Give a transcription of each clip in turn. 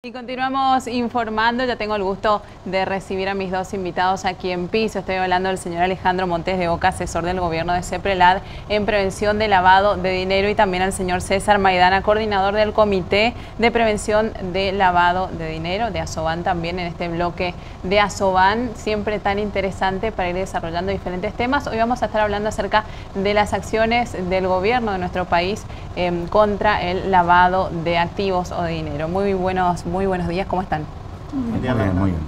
Y continuamos informando. Ya tengo el gusto de recibir a mis dos invitados aquí en piso. Estoy hablando del señor Alejandro Montes de Oca, asesor del gobierno de CEPRELAD en prevención de lavado de dinero, y también al señor César Maidana, coordinador del Comité de Prevención de Lavado de Dinero de ASOBAN, también en este bloque de ASOBAN, siempre tan interesante para ir desarrollando diferentes temas. Hoy vamos a estar hablando acerca de las acciones del gobierno de nuestro país contra el lavado de activos o de dinero. Muy buenos días, ¿cómo están? Muy bien.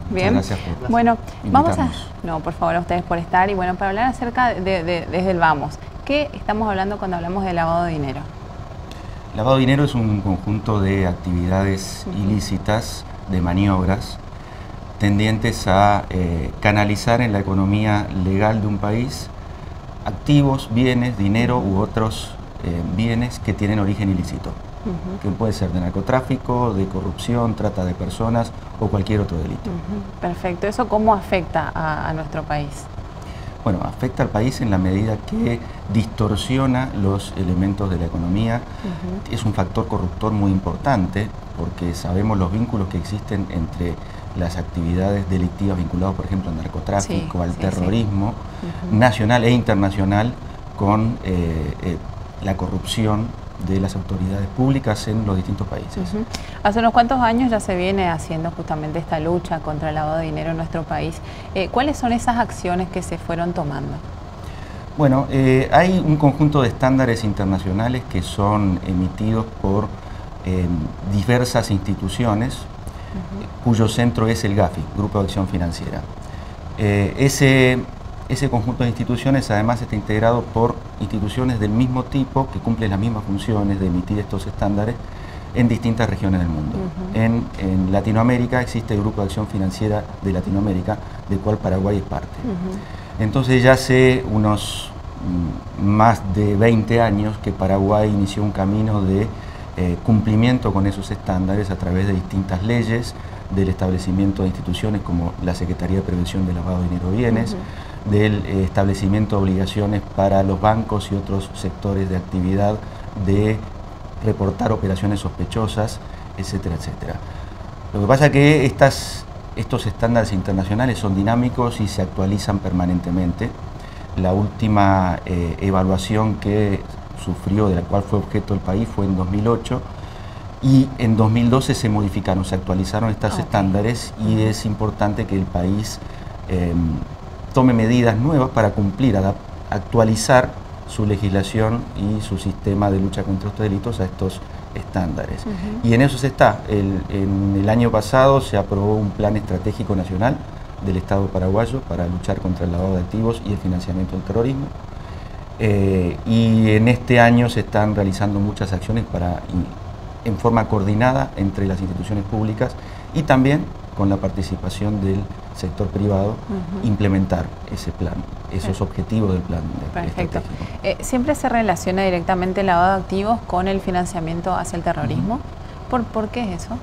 Bien. Muchas gracias por Bueno, vamos a... invitarnos. No, por favor, a ustedes por estar. Y bueno, para hablar acerca desde el vamos, ¿qué estamos hablando cuando hablamos de lavado de dinero? Lavado de dinero es un conjunto de actividades ilícitas, de maniobras, tendientes a canalizar en la economía legal de un país activos, bienes, dinero u otros bienes que tienen origen ilícito, que puede ser de narcotráfico, de corrupción, trata de personas o cualquier otro delito. Perfecto. ¿Eso cómo afecta a nuestro país? Bueno, afecta al país en la medida que distorsiona los elementos de la economía. Es un factor corruptor muy importante porque sabemos los vínculos que existen entre las actividades delictivas vinculadas, por ejemplo, al narcotráfico, al terrorismo nacional e internacional, con la corrupción de las autoridades públicas en los distintos países. Hace unos cuantos años ya se viene haciendo justamente esta lucha contra el lavado de dinero en nuestro país. ¿Cuáles son esas acciones que se fueron tomando? Bueno, hay un conjunto de estándares internacionales que son emitidos por diversas instituciones, cuyo centro es el GAFI, Grupo de Acción Financiera. Ese conjunto de instituciones además está integrado por instituciones del mismo tipo que cumplen las mismas funciones de emitir estos estándares en distintas regiones del mundo. En Latinoamérica existe el Grupo de Acción Financiera de Latinoamérica, del cual Paraguay es parte. Entonces ya hace unos más de 20 años que Paraguay inició un camino de cumplimiento con esos estándares a través de distintas leyes, del establecimiento de instituciones como la Secretaría de Prevención de Lavado de Dinero y Bienes, del establecimiento de obligaciones para los bancos y otros sectores de actividad de reportar operaciones sospechosas, etcétera, etcétera. Lo que pasa es que estos estándares internacionales son dinámicos y se actualizan permanentemente. La última evaluación que sufrió, de la cual fue objeto el país, fue en 2008, y en 2012 se modificaron, se actualizaron estos estándares, y es importante que el país tome medidas nuevas para cumplir, actualizar su legislación y su sistema de lucha contra estos delitos a estos estándares. Y en eso se está. En el año pasado se aprobó un plan estratégico nacional del Estado paraguayo para luchar contra el lavado de activos y el financiamiento del terrorismo. Y en este año se están realizando muchas acciones en forma coordinada entre las instituciones públicas y también con la participación del sector privado, implementar ese plan, esos objetivos del plan. Perfecto. ¿Siempre se relaciona directamente el lavado de activos con el financiamiento hacia el terrorismo? ¿Por qué es eso?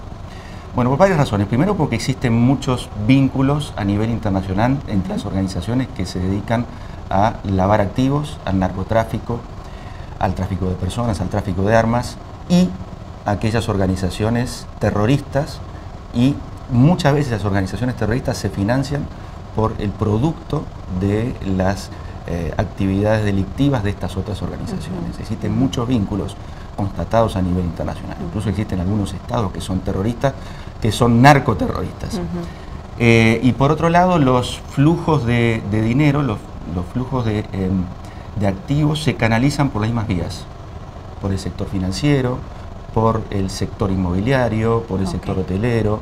Bueno, por varias razones. Primero, porque existen muchos vínculos a nivel internacional entre las organizaciones que se dedican a lavar activos, al narcotráfico, al tráfico de personas, al tráfico de armas, y aquellas organizaciones terroristas, y muchas veces las organizaciones terroristas se financian por el producto de las actividades delictivas de estas otras organizaciones. Existen muchos vínculos constatados a nivel internacional. Incluso existen algunos estados que son terroristas, que son narcoterroristas. Y por otro lado, los flujos de dinero, los flujos de activos se canalizan por las mismas vías, por el sector financiero, por el sector inmobiliario, por el sector hotelero,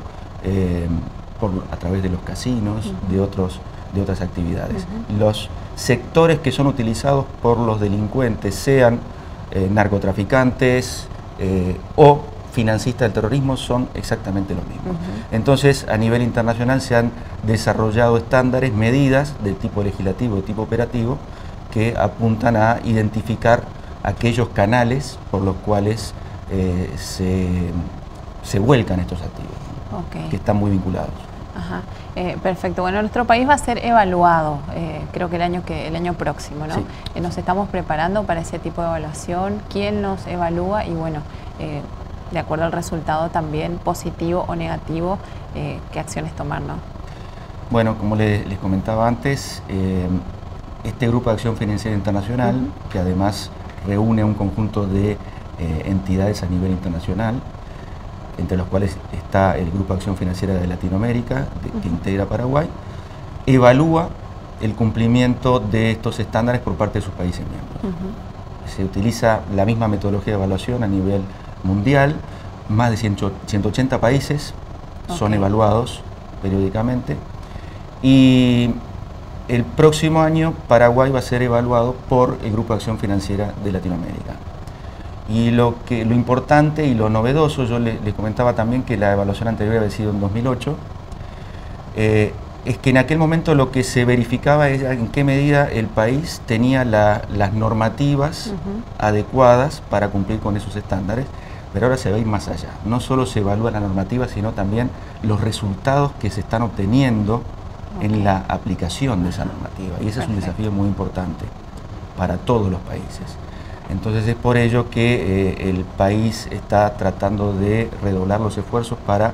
a través de los casinos, de otras actividades. Los sectores que son utilizados por los delincuentes, sean narcotraficantes o financistas del terrorismo, son exactamente los mismos. Entonces, a nivel internacional se han desarrollado estándares, medidas de tipo legislativo, de tipo operativo, que apuntan a identificar aquellos canales por los cuales se vuelcan estos activos, que están muy vinculados. Perfecto. Bueno, nuestro país va a ser evaluado, creo que el año próximo, ¿no? Sí. Nos estamos preparando para ese tipo de evaluación. ¿Quién nos evalúa? Y bueno, de acuerdo al resultado también positivo o negativo, qué acciones tomar, ¿no? Bueno, como les comentaba antes, este Grupo de Acción Financiera Internacional, que además reúne un conjunto de entidades a nivel internacional, entre los cuales está el Grupo de Acción Financiera de Latinoamérica, que integra Paraguay, evalúa el cumplimiento de estos estándares por parte de sus países miembros. Se utiliza la misma metodología de evaluación a nivel mundial, más de 180 países son evaluados periódicamente, y el próximo año Paraguay va a ser evaluado por el Grupo de Acción Financiera de Latinoamérica. Y lo importante y lo novedoso, yo les comentaba también que la evaluación anterior había sido en 2008, es que en aquel momento lo que se verificaba es en qué medida el país tenía las normativas adecuadas para cumplir con esos estándares, pero ahora se va a ir más allá. No solo se evalúa la normativa, sino también los resultados que se están obteniendo en la aplicación de esa normativa. Y ese es un desafío muy importante para todos los países. Entonces es por ello que el país está tratando de redoblar los esfuerzos para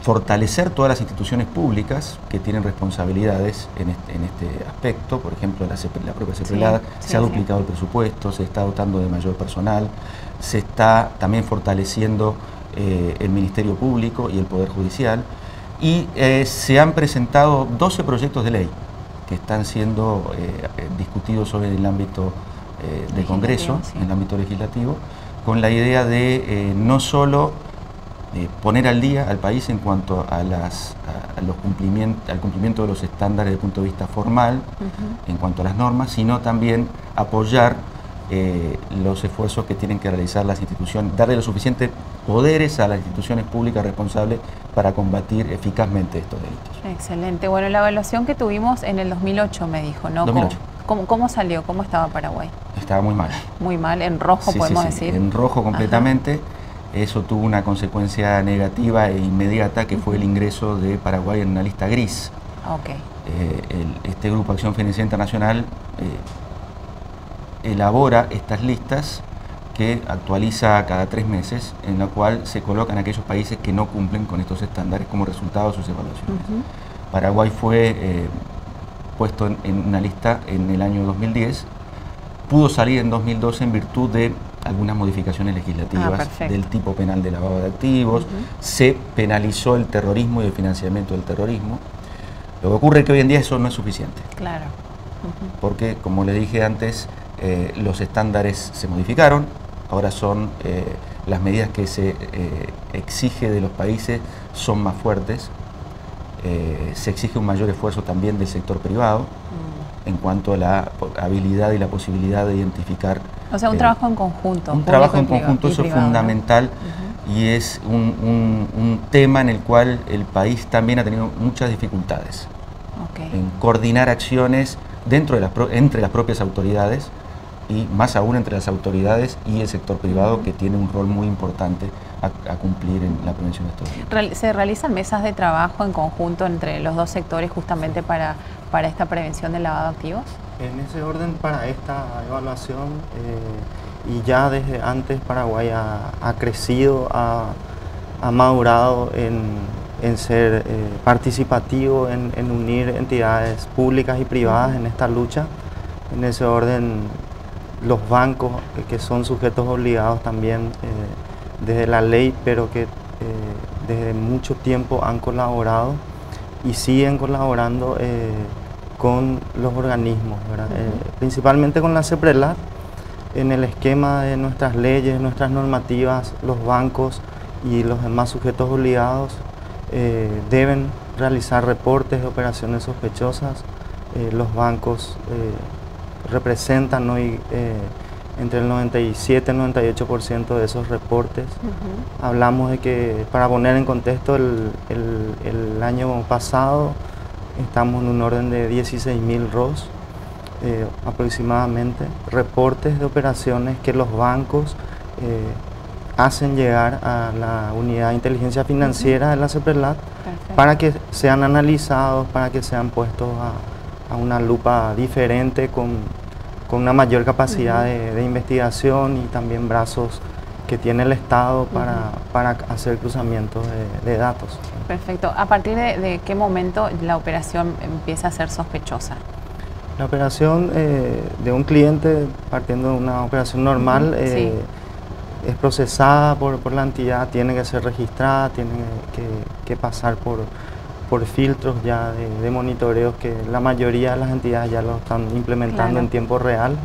fortalecer todas las instituciones públicas que tienen responsabilidades en este aspecto. Por ejemplo, la propia CEPRELAD se ha duplicado el presupuesto, se está dotando de mayor personal, se está también fortaleciendo el Ministerio Público y el Poder Judicial, y se han presentado 12 proyectos de ley que están siendo discutidos hoy en el ámbito del Congreso, en el ámbito legislativo, con la idea de no solo poner al día al país en cuanto al cumplimiento de los estándares desde el punto de vista formal, en cuanto a las normas, sino también apoyar los esfuerzos que tienen que realizar las instituciones, darle los suficientes poderes a las instituciones públicas responsables para combatir eficazmente estos delitos. Excelente. Bueno, la evaluación que tuvimos en el 2008 me dijo, ¿no? 2008. ¿Cómo salió? ¿Cómo estaba Paraguay? Estaba muy mal. Muy mal, en rojo podemos decir. En rojo completamente. Eso tuvo una consecuencia negativa e inmediata, que fue el ingreso de Paraguay en una lista gris. Este Grupo de Acción Financiera Internacional elabora estas listas que actualiza cada 3 meses, en la cual se colocan aquellos países que no cumplen con estos estándares como resultado de sus evaluaciones. Paraguay fue puesto en una lista en el año 2010, pudo salir en 2012 en virtud de algunas modificaciones legislativas del tipo penal de lavado de activos, se penalizó el terrorismo y el financiamiento del terrorismo. Lo que ocurre es que hoy en día eso no es suficiente. Claro. Porque, como le dije antes, los estándares se modificaron, ahora son las medidas que se exige de los países son más fuertes, se exige un mayor esfuerzo también del sector privado en cuanto a la habilidad y la posibilidad de identificar. O sea, un trabajo en conjunto. Un trabajo en conjunto, eso es fundamental, y es un tema en el cual el país también ha tenido muchas dificultades en coordinar acciones entre las propias autoridades, y más aún entre las autoridades y el sector privado, que tiene un rol muy importante a cumplir en la prevención de estos delitos. ¿Se realizan mesas de trabajo en conjunto entre los dos sectores justamente para esta prevención del lavado de activos? En ese orden, para esta evaluación, y ya desde antes Paraguay ha crecido, ha madurado en ser participativo, en unir entidades públicas y privadas en esta lucha. En ese orden, los bancos, que son sujetos obligados también desde la ley, pero que desde mucho tiempo han colaborado y siguen colaborando con los organismos, ¿verdad? Principalmente con la CEPRELAD. En el esquema de nuestras leyes, nuestras normativas, los bancos y los demás sujetos obligados deben realizar reportes de operaciones sospechosas. Los bancos representan hoy entre el 97 y el 98% de esos reportes. Hablamos de que, para poner en contexto, el año pasado estamos en un orden de 16.000 ROS aproximadamente, reportes de operaciones que los bancos hacen llegar a la unidad de inteligencia financiera de la CEPRELAD para que sean analizados, para que sean puestos a una lupa diferente, con una mayor capacidad de investigación, y también brazos que tiene el Estado para hacer cruzamientos de datos. Perfecto. ¿A partir de qué momento la operación empieza a ser sospechosa? La operación de un cliente, partiendo de una operación normal, Sí. es procesada por la entidad, tiene que ser registrada, tiene que pasar por filtros ya de monitoreos que la mayoría de las entidades ya lo están implementando en tiempo real.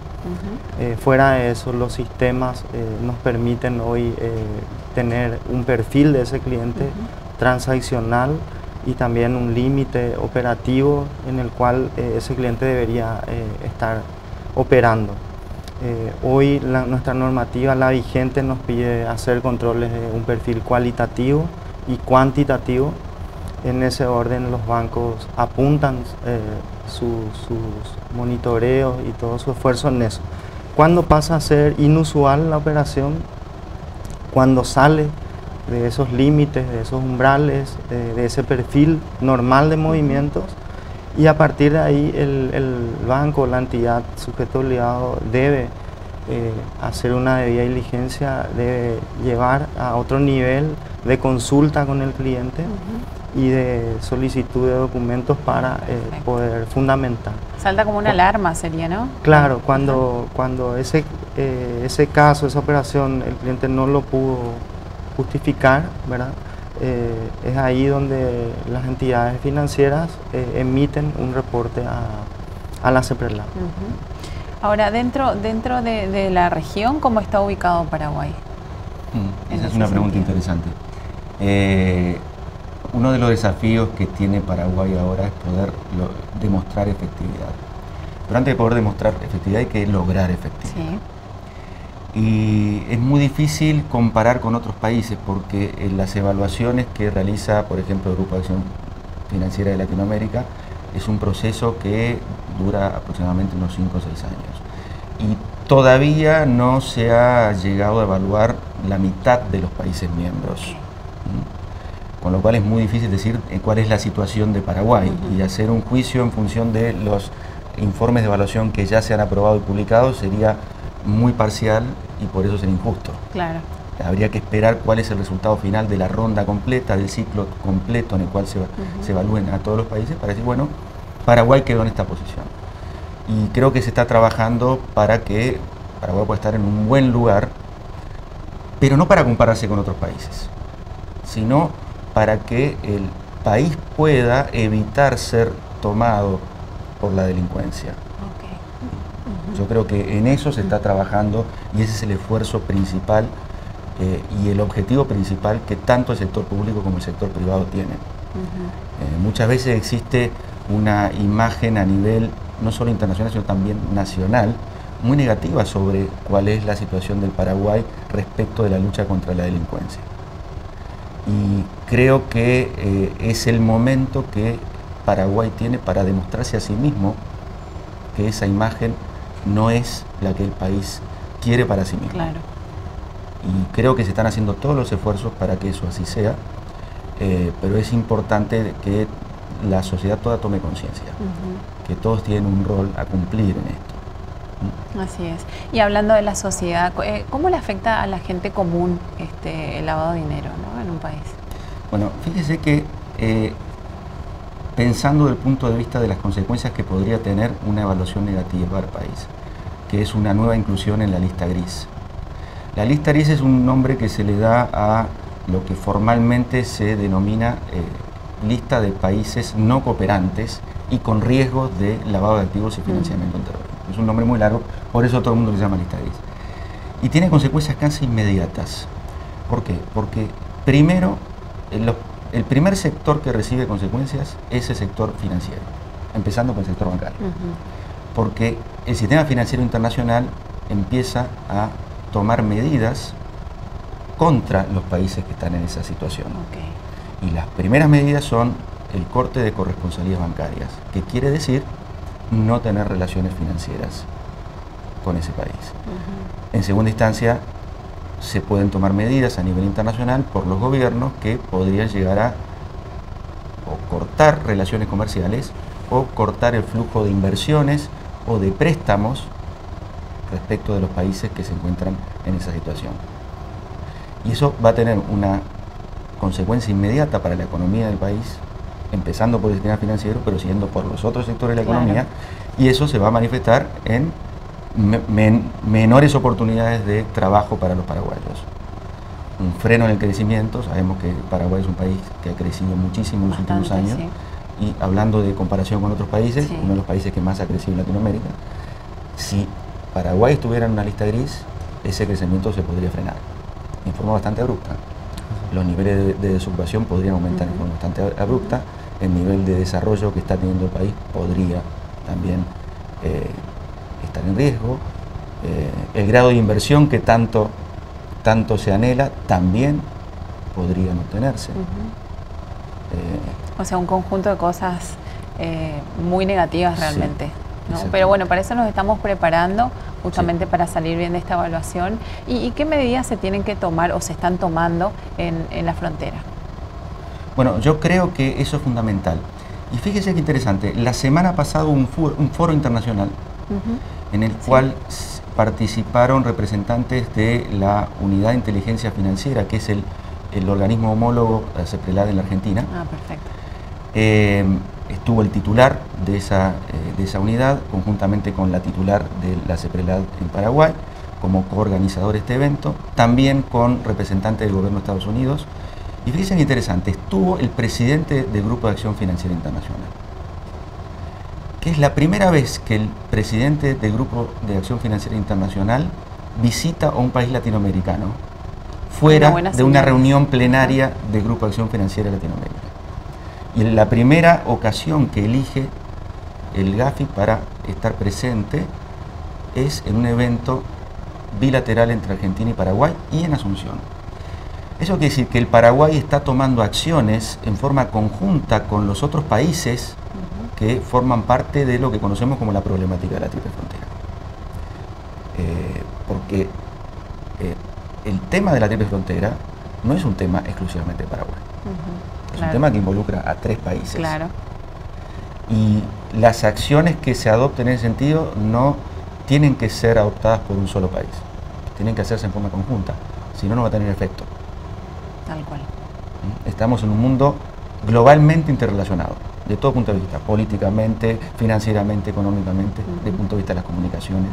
Fuera de eso, los sistemas nos permiten hoy tener un perfil de ese cliente transaccional y también un límite operativo en el cual ese cliente debería estar operando. Hoy nuestra normativa, la vigente, nos pide hacer controles de un perfil cualitativo y cuantitativo. En ese orden los bancos apuntan sus monitoreos y todo su esfuerzo en eso. Cuando pasa a ser inusual la operación, cuando sale de esos límites, de esos umbrales, de ese perfil normal de movimientos, y a partir de ahí el banco, la entidad sujeto obligado debe hacer una debida diligencia, debe llevar a otro nivel de consulta con el cliente y de solicitud de documentos para poder fundamentar. Salta como una alarma, sería, ¿no? Claro, cuando ese caso, esa operación, el cliente no lo pudo justificar, ¿verdad? Es ahí donde las entidades financieras emiten un reporte a la CEPRELAD. Ahora, dentro de la región, ¿cómo está ubicado Paraguay? Esa es una pregunta interesante. Uno de los desafíos que tiene Paraguay ahora es poder demostrar efectividad. Pero antes de poder demostrar efectividad hay que lograr efectividad. Sí. Y es muy difícil comparar con otros países porque las evaluaciones que realiza, por ejemplo, el Grupo de Acción Financiera de Latinoamérica, es un proceso que dura aproximadamente unos 5 o 6 años. Y todavía no se ha llegado a evaluar la mitad de los países miembros. Con lo cual es muy difícil decir cuál es la situación de Paraguay y hacer un juicio en función de los informes de evaluación que ya se han aprobado y publicado sería muy parcial y por eso sería injusto. Claro. Habría que esperar cuál es el resultado final de la ronda completa, del ciclo completo en el cual se evalúen a todos los países para decir, bueno, Paraguay quedó en esta posición. Y creo que se está trabajando para que Paraguay pueda estar en un buen lugar, pero no para compararse con otros países, sino para que el país pueda evitar ser tomado por la delincuencia. Yo creo que en eso se está trabajando y ese es el esfuerzo principal y el objetivo principal que tanto el sector público como el sector privado tienen. Muchas veces existe una imagen a nivel no solo internacional sino también nacional muy negativa sobre cuál es la situación del Paraguay respecto de la lucha contra la delincuencia. Y creo que es el momento que Paraguay tiene para demostrarse a sí mismo que esa imagen no es la que el país quiere para sí mismo. Claro. Y creo que se están haciendo todos los esfuerzos para que eso así sea, pero es importante que la sociedad toda tome conciencia, que todos tienen un rol a cumplir en esto. Así es. Y hablando de la sociedad, ¿cómo le afecta a la gente común el lavado de dinero, ¿no?, en un país? Bueno, fíjese que pensando desde el punto de vista de las consecuencias que podría tener una evaluación negativa para el país, que es una nueva inclusión en la lista gris. La lista gris es un nombre que se le da a lo que formalmente se denomina lista de países no cooperantes y con riesgos de lavado de activos y financiamiento del terrorismo. Es un nombre muy largo, por eso todo el mundo le llama lista gris. Y tiene consecuencias casi inmediatas. ¿Por qué? Porque primero, el primer sector que recibe consecuencias es el sector financiero, empezando con el sector bancario. Porque el sistema financiero internacional empieza a tomar medidas contra los países que están en esa situación. Y las primeras medidas son el corte de corresponsalías bancarias, que quiere decir no tener relaciones financieras con ese país. En segunda instancia, se pueden tomar medidas a nivel internacional por los gobiernos que podrían llegar a o cortar relaciones comerciales o cortar el flujo de inversiones o de préstamos respecto de los países que se encuentran en esa situación. Y eso va a tener una consecuencia inmediata para la economía del país, empezando por el sistema financiero, pero siguiendo por los otros sectores de la economía, y eso se va a manifestar en menores oportunidades de trabajo para los paraguayos. Un freno en el crecimiento, sabemos que Paraguay es un país que ha crecido muchísimo en los últimos años, y hablando de comparación con otros países, uno de los países que más ha crecido en Latinoamérica, si Paraguay estuviera en una lista gris, ese crecimiento se podría frenar en forma bastante abrupta. Los niveles de desocupación podrían aumentar en forma bastante abrupta, el nivel de desarrollo que está teniendo el país podría también estar en riesgo, el grado de inversión que tanto se anhela también podría no obtenerse. O sea, un conjunto de cosas muy negativas realmente. ¿No? Pero bueno, para eso nos estamos preparando justamente para salir bien de esta evaluación. ¿Y qué medidas se tienen que tomar o se están tomando en la frontera? Bueno, yo creo que eso es fundamental. Y fíjese qué interesante, la semana pasada hubo un foro internacional en el cual participaron representantes de la Unidad de Inteligencia Financiera, que es el organismo homólogo de CEPRELAD en la Argentina. Ah, perfecto. Estuvo el titular de esa unidad, conjuntamente con la titular de la CEPRELAD en Paraguay, como coorganizador de este evento, también con representantes del gobierno de Estados Unidos. Y fíjense qué interesante, estuvo el presidente del Grupo de Acción Financiera Internacional, que es la primera vez que el presidente del Grupo de Acción Financiera Internacional visita a un país latinoamericano fuera de una reunión plenaria del Grupo de Acción Financiera Latinoamérica. Y en la primera ocasión que elige el GAFI para estar presente es en un evento bilateral entre Argentina y Paraguay y en Asunción. Eso quiere decir que el Paraguay está tomando acciones en forma conjunta con los otros países que forman parte de lo que conocemos como la problemática de la triple frontera. Porque el tema de la triple frontera no es un tema exclusivamente de Paraguay. Es un tema que involucra a 3 países. Claro. Y las acciones que se adopten en ese sentido no tienen que ser adoptadas por un solo país. Tienen que hacerse en forma conjunta, si no, no va a tener efecto. Tal cual. Estamos en un mundo globalmente interrelacionado, de todo punto de vista, políticamente, financieramente, económicamente, desde el punto de vista de las comunicaciones,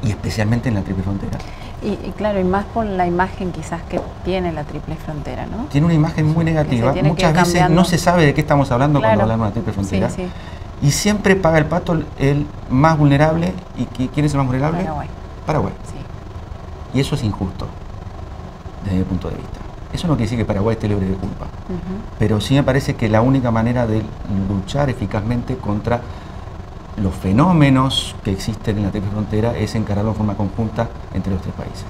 y especialmente en la triple frontera. Y claro, y más por la imagen quizás que tiene la triple frontera, ¿no? Tiene una imagen muy negativa, muchas veces no se sabe de qué estamos hablando cuando hablamos de la triple frontera. Y siempre paga el pato el más vulnerable. ¿Y quién es el más vulnerable? Paraguay. Y eso es injusto, desde mi punto de vista. Eso no quiere decir que Paraguay esté libre de culpa, pero sí me parece que la única manera de luchar eficazmente contra los fenómenos que existen en la triple frontera es encararlo en forma conjunta entre los 3 países.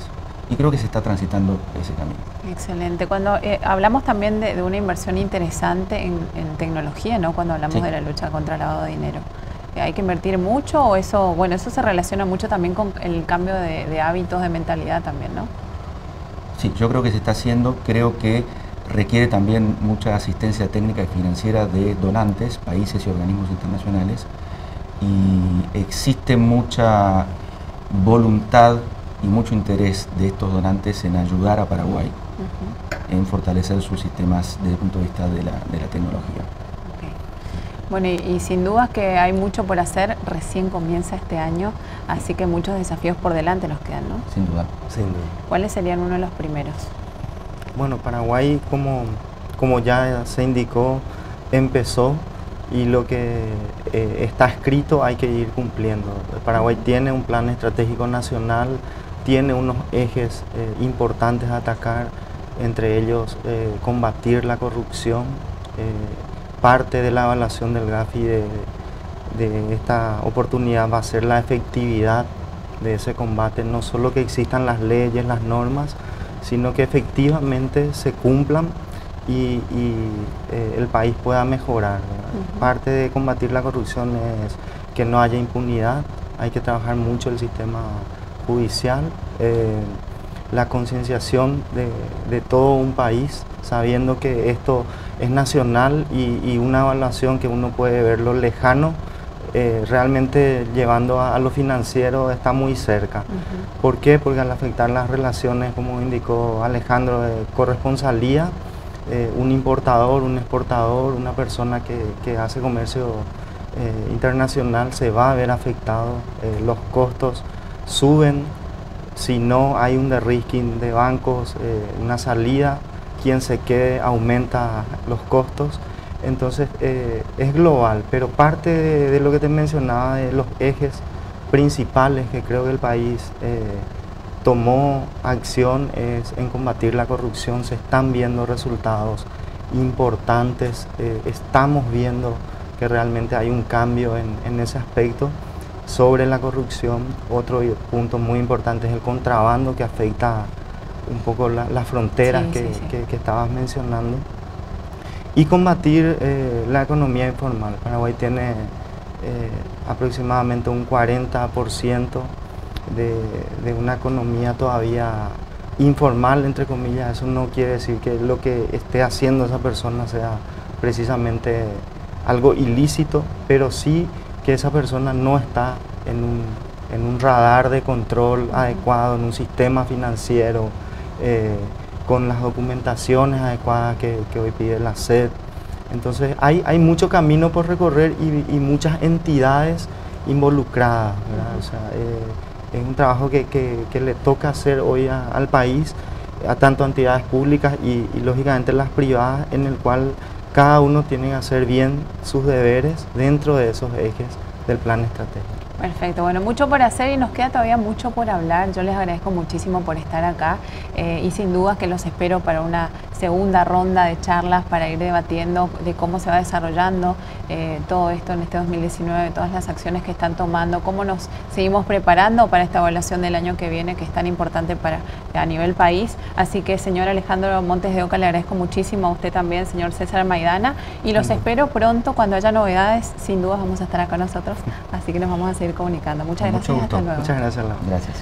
Y creo que se está transitando ese camino. Excelente. Cuando hablamos también de una inversión interesante en tecnología, ¿no? Cuando hablamos de la lucha contra el lavado de dinero. ¿Hay que invertir mucho o eso, bueno, eso se relaciona mucho también con el cambio de hábitos, de mentalidad también, ¿no? Sí, yo creo que se está haciendo, creo que requiere también mucha asistencia técnica y financiera de donantes, países y organismos internacionales, y existe mucha voluntad y mucho interés de estos donantes en ayudar a Paraguay en fortalecer sus sistemas desde el punto de vista de la tecnología. Bueno, y sin duda que hay mucho por hacer, recién comienza este año, así que muchos desafíos por delante nos quedan, ¿no? Sin duda. Sin duda. ¿Cuáles serían uno de los primeros? Bueno, Paraguay, como ya se indicó, empezó y lo que está escrito hay que ir cumpliendo. Paraguay tiene un plan estratégico nacional, tiene unos ejes importantes a atacar, entre ellos combatir la corrupción. Parte de la evaluación del GAFI de esta oportunidad va a ser la efectividad de ese combate, no solo que existan las leyes, las normas, sino que efectivamente se cumplan y el país pueda mejorar. Parte de combatir la corrupción es que no haya impunidad, hay que trabajar mucho el sistema judicial, la concienciación de todo un país, sabiendo que esto es nacional y una evaluación que uno puede ver lo lejano realmente llevando a lo financiero está muy cerca. ¿Por qué? Porque al afectar las relaciones, como indicó Alejandro, de corresponsalía, un importador, un exportador, una persona que hace comercio internacional se va a ver afectado, los costos suben, si no hay un de-risking de bancos, una salida, quien se quede aumenta los costos. Entonces es global, pero parte de lo que te mencionaba, de los ejes principales que creo que el país tomó acción es en combatir la corrupción. Se están viendo resultados importantes, estamos viendo que realmente hay un cambio en ese aspecto. Sobre la corrupción, otro punto muy importante es el contrabando, que afecta un poco las fronteras que estabas mencionando. Y combatir la economía informal. Paraguay tiene aproximadamente un 40% de una economía todavía informal, entre comillas. Eso no quiere decir que lo que esté haciendo esa persona sea precisamente algo ilícito, pero sí que esa persona no está en un radar de control adecuado, en un sistema financiero, con las documentaciones adecuadas que hoy pide la SED. Entonces hay mucho camino por recorrer y muchas entidades involucradas, ¿verdad? O sea, es un trabajo que le toca hacer hoy al país, a tanto entidades públicas y lógicamente las privadas, en el cual cada uno tiene que hacer bien sus deberes dentro de esos ejes del plan estratégico. Perfecto, bueno, mucho por hacer y nos queda todavía mucho por hablar. Yo les agradezco muchísimo por estar acá y sin dudas que los espero para una segunda ronda de charlas para ir debatiendo de cómo se va desarrollando todo esto en este 2019, todas las acciones que están tomando, cómo nos seguimos preparando para esta evaluación del año que viene, que es tan importante a nivel país. Así que, señor Alejandro Montes de Oca, le agradezco muchísimo, a usted también, señor César Maidana, y los espero pronto. Cuando haya novedades, sin dudas vamos a estar acá nosotros, así que nos vamos a seguir comunicando. Muchas gracias, hasta luego. Muchas gracias, Laura. Gracias.